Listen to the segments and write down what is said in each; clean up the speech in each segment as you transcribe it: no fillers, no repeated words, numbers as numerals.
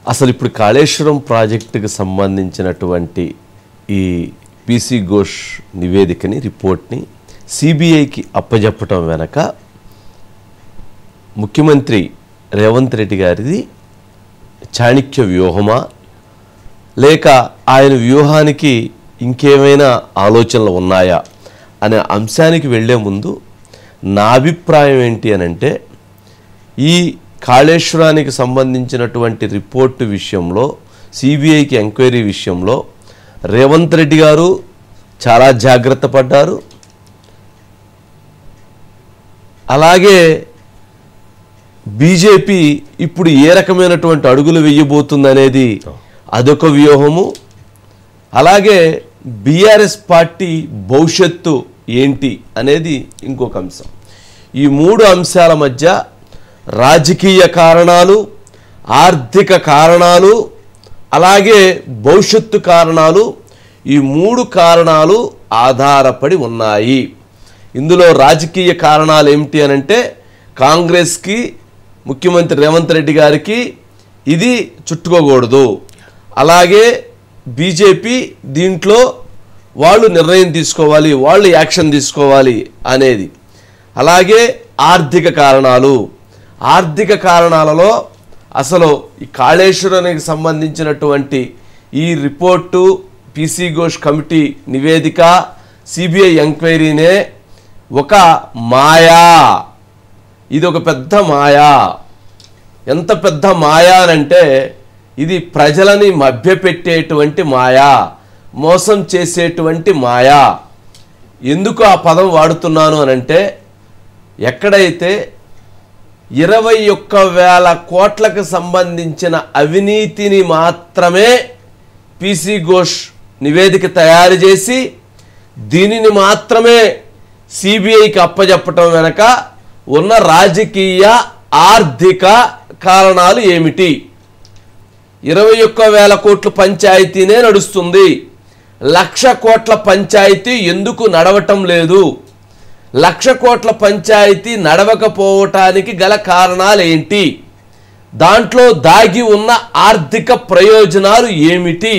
అసలు ఇప్పుడు కాళేశ్వరం ప్రాజెక్టుకు సంబంధించినటువంటి ఈ పీసీ ఘోష్ నివేదికని రిపోర్ట్ని సిబిఐకి అప్పజెప్పటం వెనక ముఖ్యమంత్రి రేవంత్ రెడ్డి గారిది చాణక్య వ్యూహమా లేక ఆయన వ్యూహానికి ఇంకేమైనా ఆలోచనలు ఉన్నాయా అనే అంశానికి వెళ్ళే ముందు నా అభిప్రాయం ఏంటి అనంటే ఈ కాళేశ్వరానికి సంబంధించినటువంటి రిపోర్టు విషయంలో సిబిఐకి ఎంక్వైరీ విషయంలో రేవంత్ రెడ్డి గారు చాలా జాగ్రత్త పడ్డారు. అలాగే బీజేపీ ఇప్పుడు ఏ రకమైనటువంటి అడుగులు వేయబోతుందనేది అదొక వ్యూహము. అలాగే బీఆర్ఎస్ పార్టీ భవిష్యత్తు ఏంటి అనేది ఇంకొక అంశం. ఈ మూడు అంశాల మధ్య రాజకీయ కారణాలు, ఆర్థిక కారణాలు, అలాగే భవిష్యత్తు కారణాలు, ఈ మూడు కారణాలు ఆధారపడి ఉన్నాయి. ఇందులో రాజకీయ కారణాలు ఏమిటి అనంటే కాంగ్రెస్కి, ముఖ్యమంత్రి రేవంత్ రెడ్డి గారికి ఇది చుట్టుకోకూడదు. అలాగే బీజేపీ దీంట్లో వాళ్ళు నిర్ణయం తీసుకోవాలి, వాళ్ళు యాక్షన్ తీసుకోవాలి అనేది. అలాగే ఆర్థిక కారణాలు, ఆర్థిక కారణాలలో అసలు ఈ కాళేశ్వరానికి సంబంధించినటువంటి ఈ రిపోర్టు, పీసీ ఘోష్ కమిటీ నివేదిక, సిబిఐ ఎంక్వైరీనే ఒక మాయా. ఇది ఒక పెద్ద మాయా. ఎంత పెద్ద మాయా అంటే ఇది ప్రజలని మభ్యపెట్టేటువంటి మాయా, మోసం చేసేటువంటి మాయా. ఎందుకు ఆ పదం వాడుతున్నాను అనంటే ఎక్కడైతే 21,000 కోట్లకు సంబంధించిన అవినీతిని మాత్రమే పీసీ ఘోష్ నివేదిక తయారు చేసి దీనిని మాత్రమే సిబిఐకి అప్పజెప్పటం వెనక ఉన్న రాజకీయ ఆర్థిక కారణాలు ఏమిటి? 21,000 కోట్ల పంచాయతీనే నడుస్తుంది. 1,00,000 కోట్ల పంచాయతీ ఎందుకు నడవటం లేదు? 1,00,000 కోట్ల పంచాయతీ నడవకపోవటానికి గల కారణాలు ఏంటి? దాంట్లో దాగి ఉన్న ఆర్థిక ప్రయోజనాలు ఏమిటి?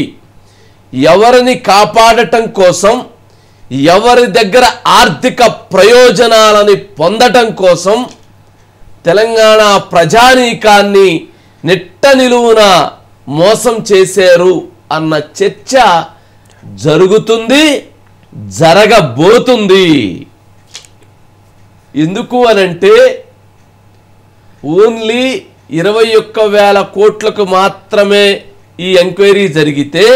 ఎవరిని కాపాడటం కోసం, ఎవరి దగ్గర ఆర్థిక ప్రయోజనాలని పొందటం కోసం తెలంగాణ ప్రజానీకాన్ని నిట్ట నిలువున మోసం చేశారు అన్న చర్చ జరుగుతుంది, జరగబోతుంది. ఎందుకు అనంటే ఓన్లీ 21,000 కోట్లకు మాత్రమే ఈ ఎంక్వైరీ జరిగితే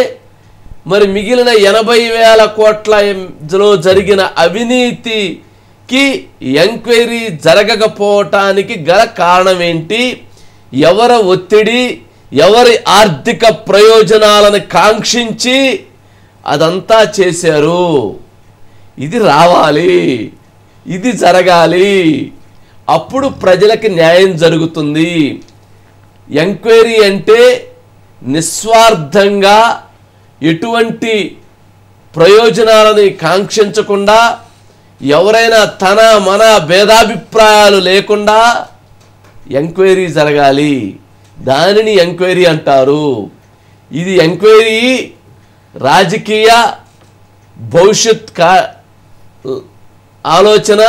మరి మిగిలిన 80,000 కోట్లలో జరిగిన అవినీతికి ఎంక్వైరీ జరగకపోవటానికి గల కారణం ఏంటి? ఎవరి ఒత్తిడి, ఎవరి ఆర్థిక ప్రయోజనాలను కాంక్షించి అదంతా చేశారు? ఇది రావాలి, ఇది జరగాలి, అప్పుడు ప్రజలకు న్యాయం జరుగుతుంది. ఎంక్వైరీ అంటే నిస్వార్థంగా ఎటువంటి ప్రయోజనాలని కాంక్షించకుండా ఎవరైనా తన మన భేదాభిప్రాయాలు లేకుండా ఎంక్వైరీ జరగాలి. దానిని ఎంక్వైరీ అంటారు. ఇది ఎంక్వైరీ రాజకీయ భవిష్యత్ ఆలోచన,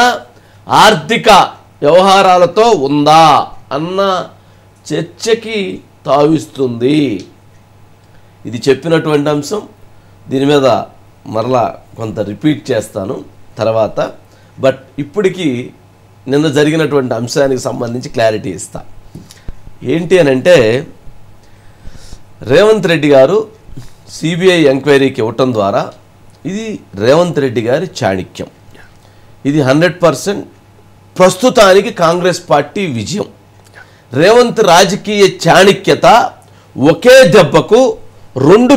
ఆర్థిక వ్యవహారాలతో ఉందా అన్న చర్చకి తావిస్తుంది. ఇది చెప్పినటువంటి అంశం. దీని మీద మరలా కొంత రిపీట్ చేస్తాను తర్వాత. బట్ ఇప్పటికీ నిన్న జరిగినటువంటి అంశానికి సంబంధించి క్లారిటీ ఇస్తా. ఏంటి అనంటే రేవంత్ రెడ్డి గారు సిబిఐ ఎంక్వైరీకి ఇవ్వటం ద్వారా ఇది రేవంత్ రెడ్డి గారి చాణక్యం. ఇది 100% ప్రస్తుతానికి కాంగ్రెస్ పార్టీ విజయం. రేవంత్ రాజకీయ చాణక్యత ఒకే దెబ్బకు రెండు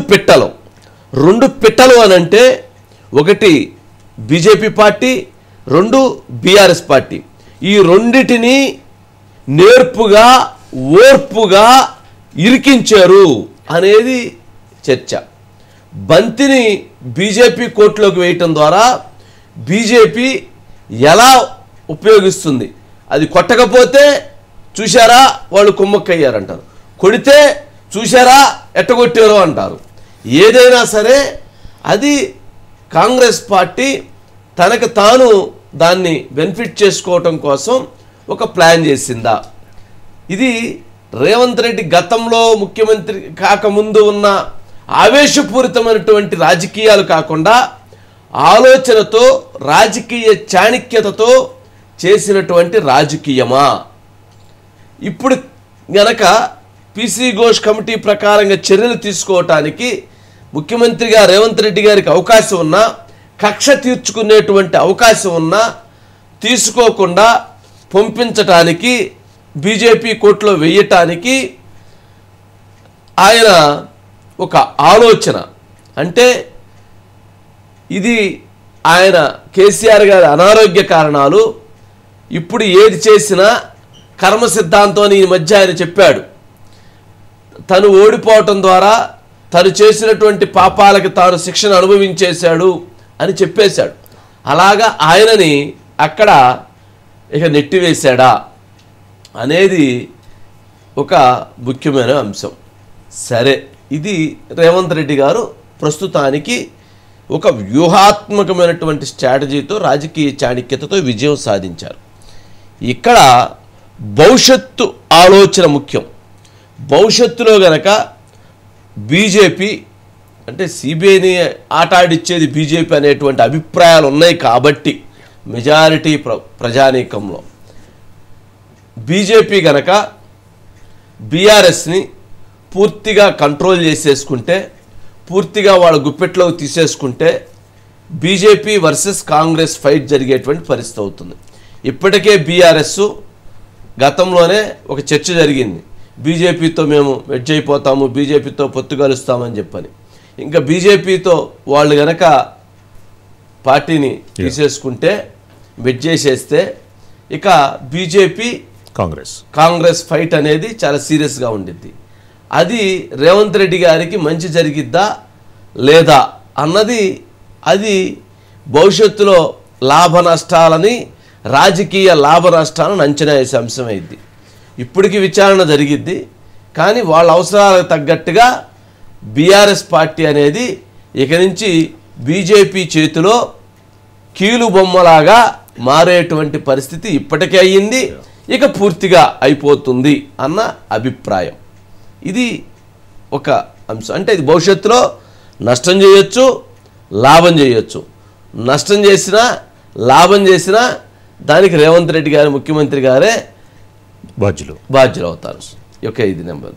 పిట్టలు అనంటే ఒకటి బీజేపీ పార్టీ, రెండు బీఆర్ఎస్ పార్టీ. ఈ రెండిటిని నేర్పుగా, ఓర్పుగా ఇరికించారు అనేది చర్చ. బంతిని బీజేపీ కోర్టులోకి వేయటం ద్వారా బీజేపీ ఎలా ఉపయోగిస్తుంది? అది కొట్టకపోతే చూశారా వాళ్ళు కుమ్మక్కయ్యారంటారు, కొడితే చూశారా ఎట్టగొట్టారో అంటారు. ఏదైనా సరే అది కాంగ్రెస్ పార్టీ తనకు తాను దాన్ని బెనిఫిట్ చేసుకోవటం కోసం ఒక ప్లాన్ చేసిందా? ఇది రేవంత్ రెడ్డి గతంలో ముఖ్యమంత్రి కాకముందు ఉన్న ఆవేశపూరితమైనటువంటి రాజకీయాలు కాకుండా ఆలోచనతో రాజకీయ చాణక్యతతో చేసినటువంటి రాజకీయమా? ఇప్పుడు గనక పీసీ ఘోష్ కమిటీ ప్రకారంగా చర్యలు తీసుకోవటానికి ముఖ్యమంత్రిగా రేవంత్ రెడ్డి గారికి అవకాశం ఉన్నా, కక్ష తీర్చుకునేటువంటి అవకాశం ఉన్నా తీసుకోకుండా పంపించటానికి, బీజేపీ కోర్టులో వెయ్యటానికి ఆయన ఒక ఆలోచన. అంటే ఇది ఆయన కేసీఆర్ గారి అనారోగ్య కారణాలు, ఇప్పుడు ఏది చేసినా కర్మ సిద్ధాంతం ఈ మధ్య ఆయన చెప్పాడు. తను ఓడిపోవటం ద్వారా తను చేసినటువంటి పాపాలకు తాను శిక్షను అనుభవించేశాడు అని చెప్పేశాడు. అలాగా ఆయనని అక్కడ ఇక నెట్టివేశాడా అనేది ఒక ముఖ్యమైన అంశం. సరే, ఇది రేవంత్ రెడ్డి గారు ప్రస్తుతానికి ఒక వ్యూహాత్మకమైనటువంటి స్ట్రాటజీతో, రాజకీయ చాణక్యతతో విజయం సాధించారు. ఇక్కడ భవిష్యత్తు ఆలోచన ముఖ్యం. భవిష్యత్తులో గనక బీజేపీ అంటే సిబిఐని ఆటాడిచ్చేది బీజేపీ అనేటువంటి అభిప్రాయాలు ఉన్నాయి కాబట్టి మెజారిటీ ప్రజానీకంలో బీజేపీ గనక బీఆర్ఎస్ని పూర్తిగా కంట్రోల్ చేసేసుకుంటే, పూర్తిగా వాళ్ళ గుప్పెట్లోకి తీసేసుకుంటే బీజేపీ వర్సెస్ కాంగ్రెస్ ఫైట్ జరిగేటువంటి పరిస్థితి అవుతుంది. ఇప్పటికే బీఆర్ఎస్ గతంలోనే ఒక చర్చ జరిగింది, బీజేపీతో మేము వెడ్జ్ అయిపోతాము, బీజేపీతో పొత్తు కలుస్తామని చెప్పని. ఇంకా బీజేపీతో వాళ్ళు గనక పార్టీని తీసేసుకుంటే, వెడ్జ్ చేసేస్తే ఇక బీజేపీ కాంగ్రెస్ ఫైట్ అనేది చాలా సీరియస్గా ఉండిద్ది. అది రేవంత్ రెడ్డి గారికి మంచి జరిగిద్దా లేదా అన్నది, అది భవిష్యత్తులో లాభ నష్టాలని, రాజకీయ లాభ నష్టాలను అంచనా వేసే అంశం అయింది. ఇప్పటికి విచారణ జరిగిద్ది, కానీ వాళ్ళ అవసరాలకు తగ్గట్టుగా బీఆర్ఎస్ పార్టీ అనేది ఇక నుంచి బీజేపీ చేతిలో కీలు బొమ్మలాగా మారేటువంటి పరిస్థితి ఇప్పటికే అయ్యింది, ఇక పూర్తిగా అయిపోతుంది అన్న అభిప్రాయం. ఇది ఒక అంశం. అంటే ఇది భవిష్యత్తులో నష్టం చేయొచ్చు, లాభం చేయొచ్చు. నష్టం చేసినా లాభం చేసినా దానికి రేవంత్ రెడ్డి గారు ముఖ్యమంత్రి గారే బాధ్యులు అవుతారు. ఓకే, ఇది నెంబర్